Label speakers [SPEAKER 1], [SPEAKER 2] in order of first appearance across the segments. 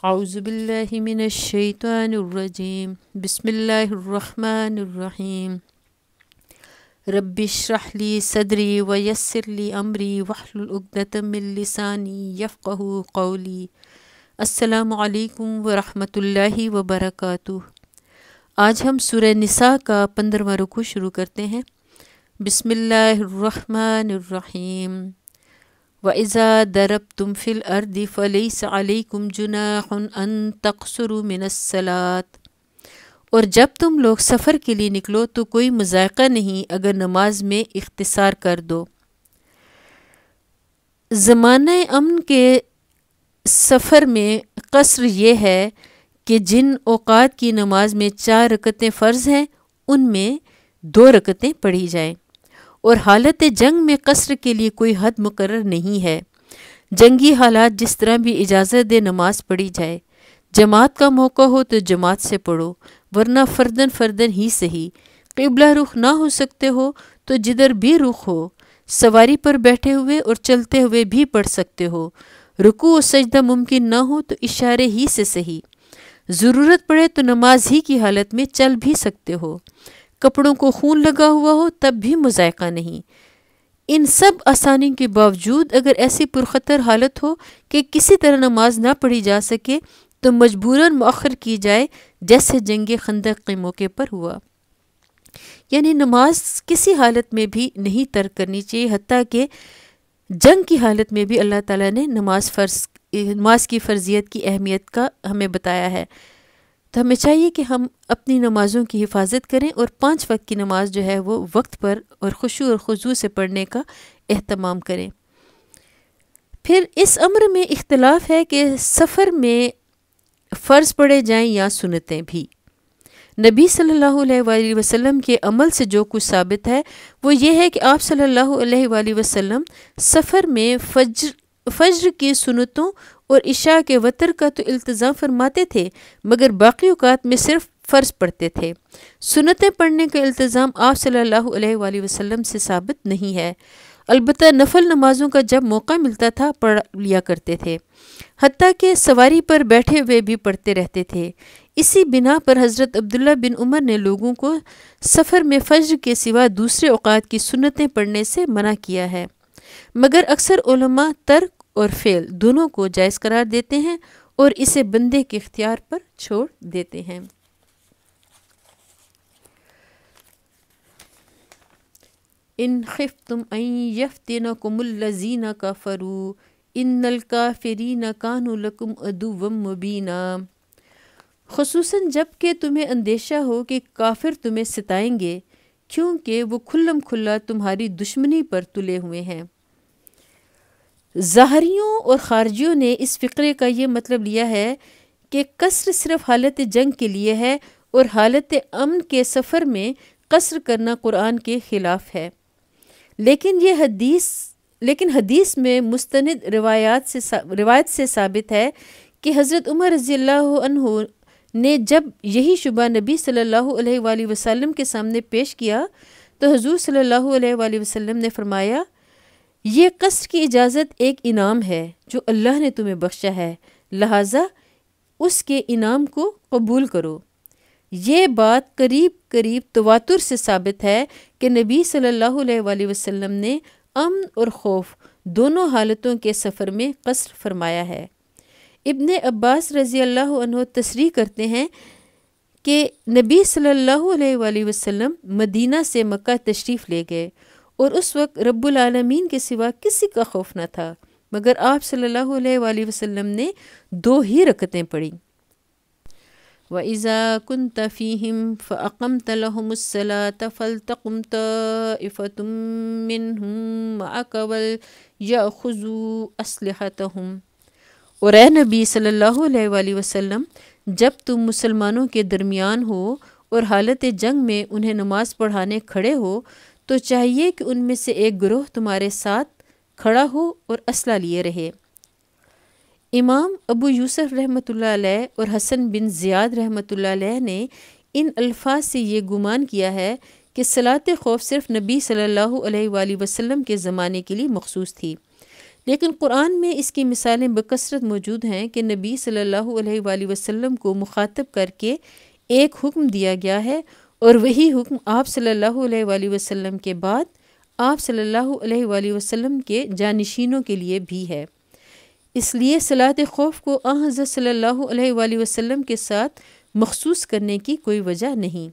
[SPEAKER 1] اعوذ باللہ من الشیطان الرجیم بسم اللہ الرحمن الرحیم رب اشرح لی صدری ویسر لی امری واحلل عقدۃ من لسانی یفقہوا قولی۔ السلام علیکم ورحمۃ اللہ وبرکاتہ۔ آج ہم سورہ نساء کا 15واں رکوع شروع کرتے ہیں۔ بسم اللہ الرحمن الرحیم۔ وَإِذَا ضَرَبْتُمْ فِي الْأَرْضِ فَلَيْسَ عَلَيْكُمْ جُنَاحٌ أَن تَقْصُرُوا مِنَ الصَّلَاةِ، اور جب تم لوگ سفر کے لیے نکلو تو کوئی مضائقہ نہیں اگر نماز میں اختصار کر دو۔ زمانہ امن کے سفر میں قصر یہ ہے کہ جن اوقات کی نماز میں 4 رکعتیں فرض ہیں ان میں 2 رکعتیں پڑھی جائیں، اور حالت جنگ میں قصر کے لیے کوئی حد مقرر نہیں ہے۔ جنگی حالات جس طرح بھی اجازت دے نماز پڑھی جائے۔ جماعت کا موقع ہو تو جماعت سے پڑھو، ورنہ فردن فردن ہی صحیح۔ قبلہ رخ نہ ہو سکتے ہو تو جدھر بھی رخ ہو، سواری پر بیٹھے ہوئے اور چلتے ہوئے بھی پڑھ سکتے ہو۔ رکوع و سجدہ ممکن نہ ہو تو اشارے ہی سے صحیح۔ ضرورت پڑے تو نماز ہی کی حالت میں چل بھی سکتے ہو۔ کپڑوں کو خون لگا ہوا ہو تب بھی مضائقہ نہیں۔ ان سب آسانی کے باوجود اگر ایسی پرخطر حالت ہو کہ کسی طرح نماز نہ پڑھی جا سکے تو مجبوراً مؤخر کی جائے، جیسے جنگ خندق کے موقع پر ہوا۔ یعنی نماز کسی حالت میں بھی نہیں ترک کرنی چاہیے، حتیٰ کہ جنگ کی حالت میں بھی اللہ تعالیٰ نے نماز کی فرضیت کی اہمیت کا ہمیں بتایا ہے۔ تو ہمیں چاہیے کہ ہم اپنی نمازوں کی حفاظت کریں اور 5 وقت کی نماز جو ہے وہ وقت پر اور خشوع اور خضوع سے پڑھنے کا اہتمام کریں۔ پھر اس امر میں اختلاف ہے کہ سفر میں فرض پڑھے جائیں یا سنتیں بھی۔ نبی صلی اللہ علیہ وآلہ وسلم کے عمل سے جو کچھ ثابت ہے وہ یہ ہے کہ آپ صلی اللہ علیہ وآلہ وسلم سفر میں فجر کی سنتوں اور عشاء کے وتر کا تو التزام فرماتے تھے، مگر باقی اوقات میں صرف فرض پڑھتے تھے۔ سنتیں پڑھنے کا التزام آپ صلی اللہ علیہ وآلہ وسلم سے ثابت نہیں ہے، البتہ نفل نمازوں کا جب موقع ملتا تھا پڑھ لیا کرتے تھے، حتیٰ کہ سواری پر بیٹھے ہوئے بھی پڑھتے رہتے تھے۔ اسی بنا پر حضرت عبداللہ بن عمر نے لوگوں کو سفر میں فجر کے سوا دوسرے اوقات کی سنتیں پڑھنے سے منع کیا ہے، مگر اکثر علماء ترک اور فعل دونوں کو جائز قرار دیتے ہیں اور اسے بندے کے اختیار پر چھوڑ دیتے ہیں۔ ان خفتم ان یفتنکم الذین کفروا ان الکافرین کانوا لکم عدوا مبینا، خصوصاً جب کہ تمہیں اندیشہ ہو کہ کافر تمہیں ستائیں گے، کیونکہ وہ کھلم کھلا تمہاری دشمنی پر تلے ہوئے ہیں۔ ظاہریوں اور خارجیوں نے اس فقرے کا یہ مطلب لیا ہے کہ قصر صرف حالت جنگ کے لیے ہے اور حالت امن کے سفر میں قصر کرنا قرآن کے خلاف ہے، لیکن حدیث میں مستند روایت سے ثابت ہے کہ حضرت عمر رضی اللہ عنہ نے جب یہی شبہ نبی صلی اللہ علیہ وآلہ وسلم کے سامنے پیش کیا تو حضور صلی اللہ علیہ وآلہ وسلم نے فرمایا، یہ قصر کی اجازت ایک انعام ہے جو اللہ نے تمہیں بخشا ہے، لہٰذا اس کے انعام کو قبول کرو۔ یہ بات قریب تواتر سے ثابت ہے کہ نبی صلی اللہ علیہ وآلہ وسلم نے امن اور خوف دونوں حالتوں کے سفر میں قصر فرمایا ہے۔ ابن عباس رضی اللہ عنہ تصریح کرتے ہیں کہ نبی صلی اللہ علیہ وآلہ وسلم مدینہ سے مکہ تشریف لے گئے اور اس وقت رب العالمین کے سوا کسی کا خوف نہ تھا، مگر آپ صلی اللہ علیہ وآلہ وسلم نے 2 ہی رکعتیں پڑھیں۔ وَإِذَا كُنْتَ فِيهِمْ فَأَقَمْتَ لَهُمُ الصَّلَاةَ فَلْتَقُمْ طَائِفَةٌ مِّنْهُمْ مَعَكَ وَلْيَأْخُذُوا أَسْلِحَتَهُمْ، اور اے نبی صلی اللہ علیہ وآلہ وسلم، جب تم مسلمانوں کے درمیان ہو اور حالت جنگ میں انہیں نماز پڑھانے کھڑے ہو تو چاہیے کہ ان میں سے ایک گروہ تمہارے ساتھ کھڑا ہو اور اسلحہ لیے رہے۔ امام ابو یوسف رحمۃ اللہ علیہ اور حسن بن زیاد رحمۃ اللہ علیہ نے ان الفاظ سے یہ گمان کیا ہے کہ صلاۃ خوف صرف نبی صلی اللہ علیہ وآلہ وسلم کے زمانے کے لیے مخصوص تھی، لیکن قرآن میں اس کی مثالیں بکثرت موجود ہیں کہ نبی صلی اللہ علیہ وآلہ وسلم کو مخاطب کر کے ایک حکم دیا گیا ہے، اور وہی حکم آپ صلی اللہ علیہ وآلہ وسلم کے بعد آپ صلی اللہ علیہ وآلہ وسلم کے جانشینوں کے لیے بھی ہے۔ اس لیے صلاۃ خوف کو حضرت صلی اللہ علیہ وآلہ وسلم کے ساتھ مخصوص کرنے کی کوئی وجہ نہیں۔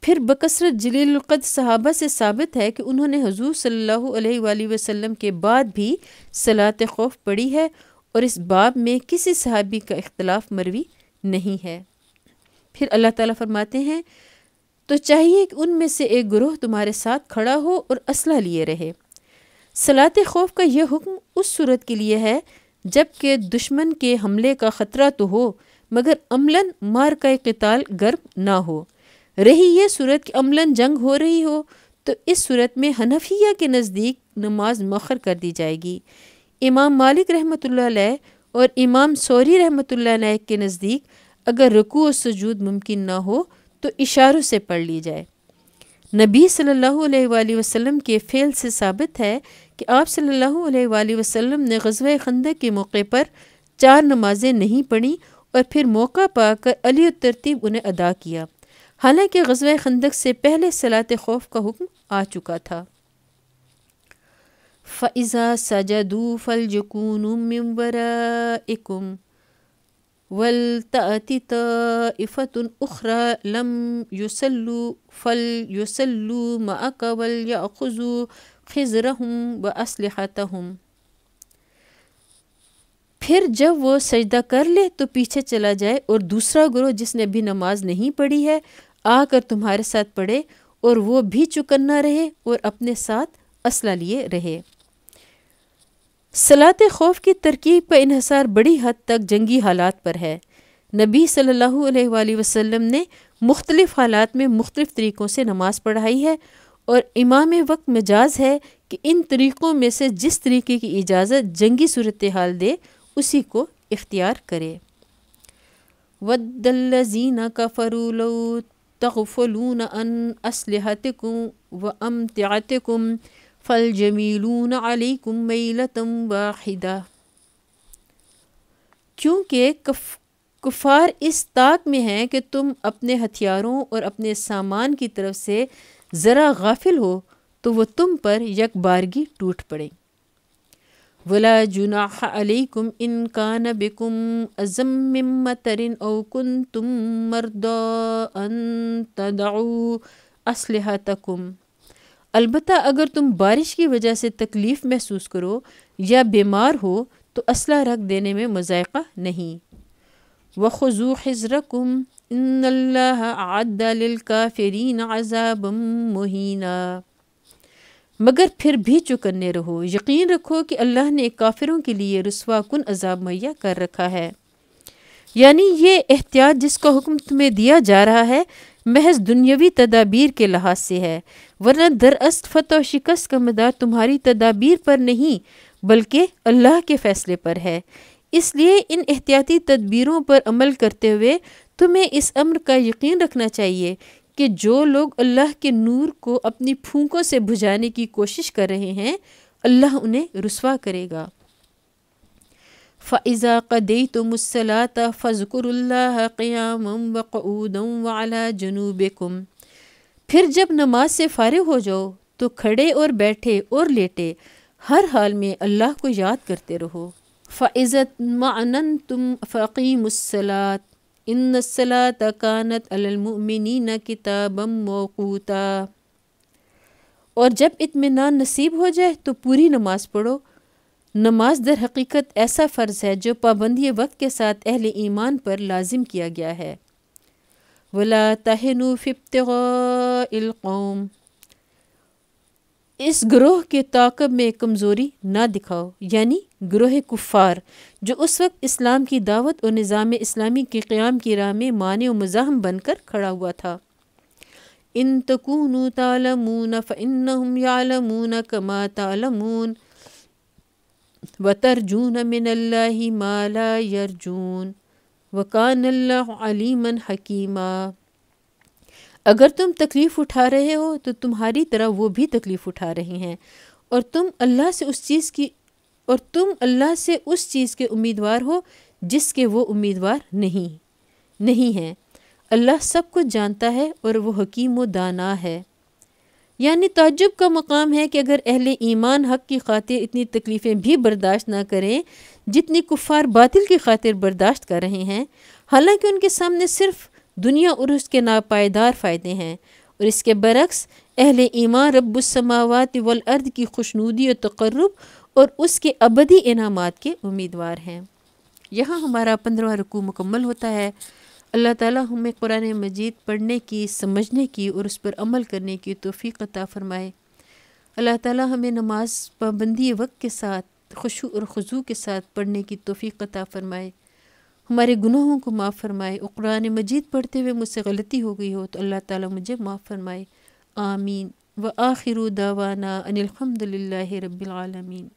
[SPEAKER 1] پھر بکثرت جلیل القدر صحابہ سے ثابت ہے کہ انہوں نے حضور صلی اللہ علیہ وآلہ وسلم کے بعد بھی صلاۃ خوف پڑھی ہے، اور اس باب میں کسی صحابی کا اختلاف مروی نہیں ہے۔ پھر اللہ تعالیٰ فرماتے ہیں تو چاہیے کہ ان میں سے ایک گروہ تمہارے ساتھ کھڑا ہو اور اسلحہ لیے رہے۔ صلاۃ خوف کا یہ حکم اس صورت کے لیے ہے جب کہ دشمن کے حملے کا خطرہ تو ہو مگر عملاً مارکہ قتال گرم نہ ہو۔ رہی یہ صورت کہ عملاً جنگ ہو رہی ہو تو اس صورت میں حنفیہ کے نزدیک نماز مؤخر کر دی جائے گی۔ امام مالک رحمۃ اللہ علیہ اور امام ثوری رحمۃ اللہ علیہ کے نزدیک اگر رکوع و سجود ممکن نہ ہو تو اشاروں سے پڑھ لی جائے۔ نبی صلی اللہ علیہ وآلہ وسلم کے فعل سے ثابت ہے کہ آپ صلی اللہ علیہ وآلہ وسلم نے غزوہ خندق کے موقع پر 4 نمازیں نہیں پڑھیں اور پھر موقع پا کر علی الترتیب انہیں ادا کیا، حالانکہ غزوہ خندق سے پہلے صلاۃ خوف کا حکم آ چکا تھا۔ فَإِذَا سَجَدُوا فَلْيَكُونُوا مِنْ وَرَائِكُمْ وَلْتَأْتِ طَائِفَةٌ أُخْرَى لَمْ يُصَلُّوا فَلْيُصَلُّوا مَعَكَ وَلْيَأْخُذُوا خِذْرَهُمْ وَأَسْلِحَتَهُمْ۔ پھر جب وہ سجدہ کر لے تو پیچھے چلا جائے، اور دوسرا گروہ جس نے ابھی نماز نہیں پڑھی ہے آ کر تمہارے ساتھ پڑھے، اور وہ بھی چکنا رہے اور اپنے ساتھ اسلحہ لیے رہے۔ صلاۃ خوف کی ترکیب کا انحصار بڑی حد تک جنگی حالات پر ہے۔ نبی صلی اللہ علیہ وآلہ وسلم نے مختلف حالات میں مختلف طریقوں سے نماز پڑھائی ہے، اور امام وقت مجاز ہے کہ ان طریقوں میں سے جس طریقے کی اجازت جنگی صورتحال دے اسی کو اختیار کرے۔ وَدَّ الَّذِينَ كَفَرُوا لَوْ تَغْفُلُونَ عَنْ أَسْلِحَتِكُمْ وَأَمْتِعَتِكُمْ فَالْجَمِيلُونَ عَلَيْكُمْ مَيْلَةً وَاحِدَةً۔ کیونکہ کفار اس طاق میں ہیں کہ تم اپنے ہتھیاروں اور اپنے سامان کی طرف سے ذرا غافل ہو تو وہ تم پر یک بارگی ٹوٹ پڑیں۔ وَلَا جُنَاحَ عَلَيْكُمْ إِن كَانَ بِكُمْ أَذًى مِّن مَّطَرٍ أَوْ كُنتُم مَّرْضَىٰ أَن تَضَعُوا أَسْلِحَتَكُمْ۔ البتہ اگر تم بارش کی وجہ سے تکلیف محسوس کرو یا بیمار ہو تو اسلحہ رکھ دینے میں مضائقہ نہیں۔ وَخُذُوا حِذْرَكُمْ إِنَّ اللَّهَ أَعَدَّ لِلْكَافِرِينَ عَذَابًا مُّهِينًا۔ مگر پھر بھی چکنے رہو، یقین رکھو کہ اللہ نے کافروں کے لیے رسوا کن عذاب مہیا کر رکھا ہے۔ یعنی یہ احتیاط جس کا حکم تمہیں دیا جا رہا ہے محض دنیاوی تدابیر کے لحاظ سے ہے، ورنہ دراصل فتح و شکست کا مدار تمہاری تدابیر پر نہیں بلکہ اللہ کے فیصلے پر ہے۔ اس لیے ان احتیاطی تدبیروں پر عمل کرتے ہوئے تمہیں اس امر کا یقین رکھنا چاہیے کہ جو لوگ اللہ کے نور کو اپنی پھونکوں سے بجھانے کی کوشش کر رہے ہیں اللہ انہیں رسوا کرے گا۔ فَإِذَا قَضَيْتُمُ الصَّلَاةَ فَاذْكُرُوا اللَّهَ قِيَامًا وَقُعُودًا وَعَلَىٰ جُنُوبِكُمْ۔ پھر جب نماز سے فارغ ہو جاؤ تو کھڑے اور بیٹھے اور لیٹے ہر حال میں اللہ کو یاد کرتے رہو۔ فَإِذَا اطْمَأْنَنْتُمْ فَأَقِيمُوا الصَّلَاةَ إِنَّ الصَّلَاةَ كَانَتْ عَلَى الْمُؤْمِنِينَ كِتَابًا مَّوْقُوتًا۔ اور جب اطمینان نصیب ہو جائے تو پوری نماز پڑھو۔ نماز در حقیقت ایسا فرض ہے جو پابندی وقت کے ساتھ اہل ایمان پر لازم کیا گیا ہے۔ وَلَا تَهِنُوا فِي ابْتِغَاءِ الْقَوْمِ۔ اس گروہ کے تعاقب میں کمزوری نہ دکھاؤ، یعنی گروہ کفار جو اس وقت اسلام کی دعوت اور نظام اسلامی کے قیام کی راہ میں مانع و مزاحم بن کر کھڑا ہوا تھا۔ ان تکونوا تعلمون فإنهم يعلمون كما تعلمون وترجون من اللہ ما لا یرجون وکان اللہ علیما حکیما۔ اگر تم تکلیف اٹھا رہے ہو تو تمہاری طرح وہ بھی تکلیف اٹھا رہے ہیں، اور تم اللہ سے اس چیز کی اور تم اللہ سے اس چیز کے امیدوار ہو جس کے وہ امیدوار نہیں ہیں۔ اللہ سب کچھ جانتا ہے اور وہ حکیم و دانا ہے۔ یعنی تعجب کا مقام ہے کہ اگر اہل ایمان حق کی خاطر اتنی تکلیفیں بھی برداشت نہ کریں جتنی کفار باطل کی خاطر برداشت کر رہے ہیں، حالانکہ ان کے سامنے صرف دنیا اور اس کے ناپائیدار فائدے ہیں، اور اس کے برعکس اہل ایمان رب السماوات والارض کی خوشنودی و تقرب اور اس کے ابدی انعامات کے امیدوار ہیں۔ یہاں ہمارا 15واں رکوع مکمل ہوتا ہے۔ اللہ تعالیٰ ہمیں قرآن مجید پڑھنے کی، سمجھنے کی اور اس پر عمل کرنے کی توفیق عطا فرمائے۔ اللہ تعالیٰ ہمیں نماز پابندی وقت کے ساتھ خشوع اور خضوع کے ساتھ پڑھنے کی توفیق عطا فرمائے، ہمارے گناہوں کو معاف فرمائے۔ اور قرآن مجید پڑھتے ہوئے مجھ سے غلطی ہو گئی ہو تو اللہ تعالیٰ مجھے معاف فرمائے، آمین۔ وآخر دعوانا ان الحمد للہ رب العالمین۔